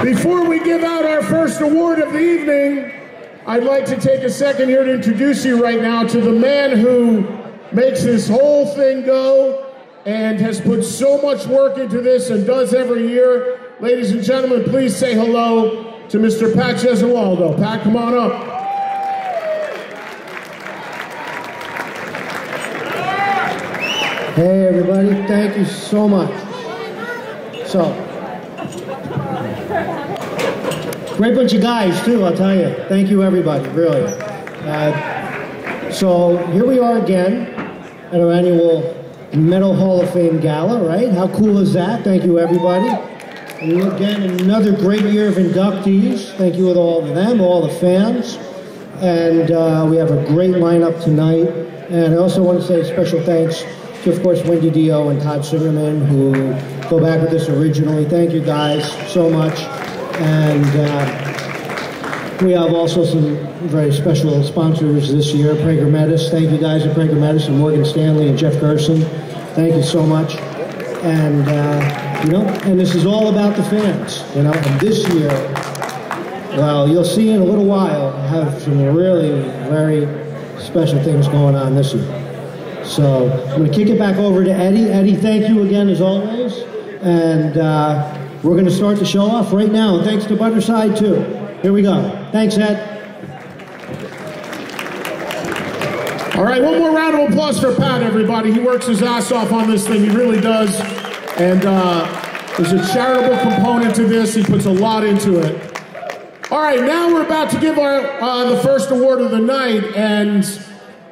Before we give out our first award of the evening, I'd like to take a second here to introduce you right now to the man who makes this whole thing go and has put so much work into this and does every year. Ladies and gentlemen, please say hello to Mr. Pat Gesualdo. Pat, come on up. Hey everybody, thank you so much. So, great bunch of guys too, I'll tell you. Thank you everybody, really. So here we are again at our annual Metal Hall of Fame Gala, right? How cool is that? Thank you everybody. And again, another great year of inductees. Thank you to all of them, all the fans. And we have a great lineup tonight. And I also want to say special thanks to, of course, Wendy Dio and Todd Zimmerman, who go back with us originally. Thank you guys so much. And we have also some very special sponsors this year. Prager Metis. Thank you guys at Prager Metis and Morgan Stanley and Jeff Gerson. Thank you so much. And, you know, and this is all about the fans, you know, and this year, well, you'll see in a little while, have some really very special things going on this year. So I'm going to kick it back over to Eddie. Eddie, thank you again as always. And we're going to start the show off right now. And thanks to Butterside too. Here we go. Thanks, Ed. All right, one more round of applause for Pat, everybody. He works his ass off on this thing. He really does. And there's a charitable component to this. He puts a lot into it. All right, now we're about to give our the first award of the night, and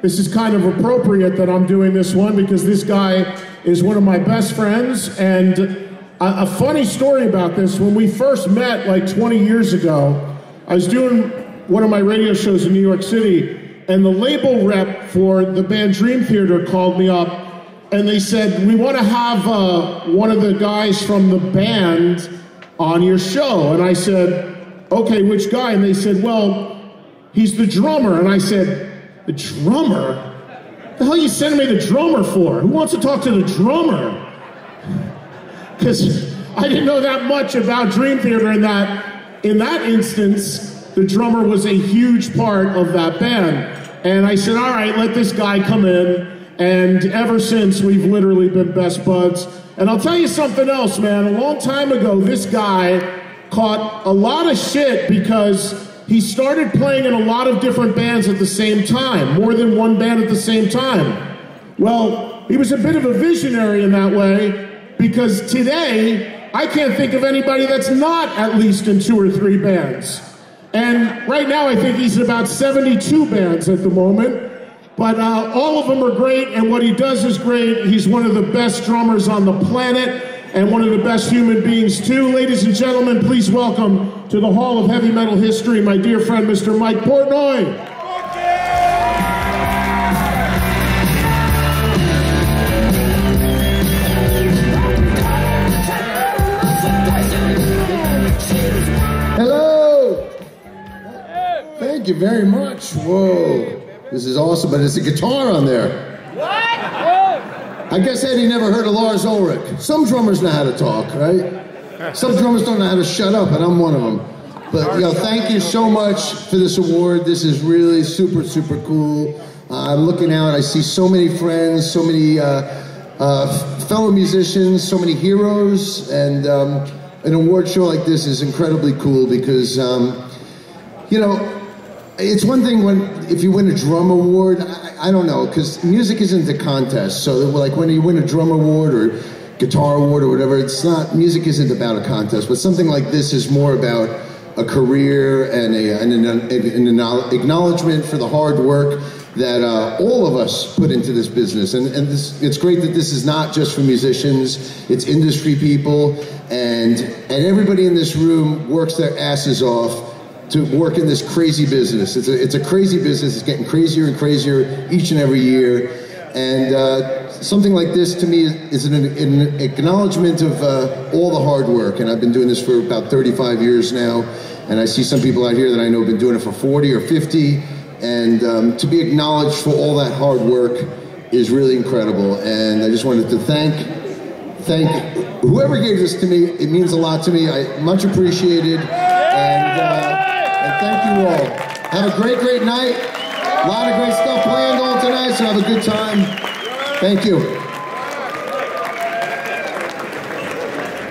this is kind of appropriate that I'm doing this one because this guy is one of my best friends. And a funny story about this, when we first met like 20 years ago, I was doing one of my radio shows in New York City, and the label rep for the band Dream Theater called me up, and they said, we want to have one of the guys from the band on your show. And I said, okay, which guy? And they said, well, he's the drummer. And I said, the drummer? The hell are you sending me the drummer for? Who wants to talk to the drummer? Because I didn't know that much about Dream Theater, and that in that instance, the drummer was a huge part of that band. And I said, all right, let this guy come in. And ever since, we've literally been best buds. And I'll tell you something else, man. A long time ago, this guy caught a lot of shit because he started playing in a lot of different bands at the same time, more than one band at the same time. Well, he was a bit of a visionary in that way, because today, I can't think of anybody that's not at least in 2 or 3 bands. And right now, I think he's in about 72 bands at the moment. But all of them are great, and what he does is great. He's one of the best drummers on the planet, and one of the best human beings too. Ladies and gentlemen, please welcome to the Hall of Heavy Metal History, my dear friend, Mr. Mike Portnoy. Hello! Thank you very much. Whoa. This is awesome, but there's a guitar on there. What? I guess Eddie never heard of Lars Ulrich. Some drummers know how to talk, right? Some drummers don't know how to shut up, and I'm one of them. But, you know, thank you so much for this award. This is really super, super cool. I'm looking out, I see so many friends, so many fellow musicians, so many heroes, and an award show like this is incredibly cool because, you know, it's one thing if you win a drum award, I don't know, because music isn't a contest. So like when you win a drum award or guitar award or whatever, it's not, music isn't about a contest. But something like this is more about a career and an acknowledgement for the hard work that all of us put into this business. And it's great that this is not just for musicians, it's industry people, and everybody in this room works their asses off to work in this crazy business. It's a crazy business. It's getting crazier and crazier each and every year. And something like this to me is an acknowledgement of all the hard work. And I've been doing this for about 35 years now. And I see some people out here that I know have been doing it for 40 or 50. And to be acknowledged for all that hard work is really incredible. And I just wanted to thank whoever gave this to me, it means a lot to me. I much appreciated, and thank you all. Have a great, great night. A lot of great stuff planned all tonight, so have a good time. Thank you.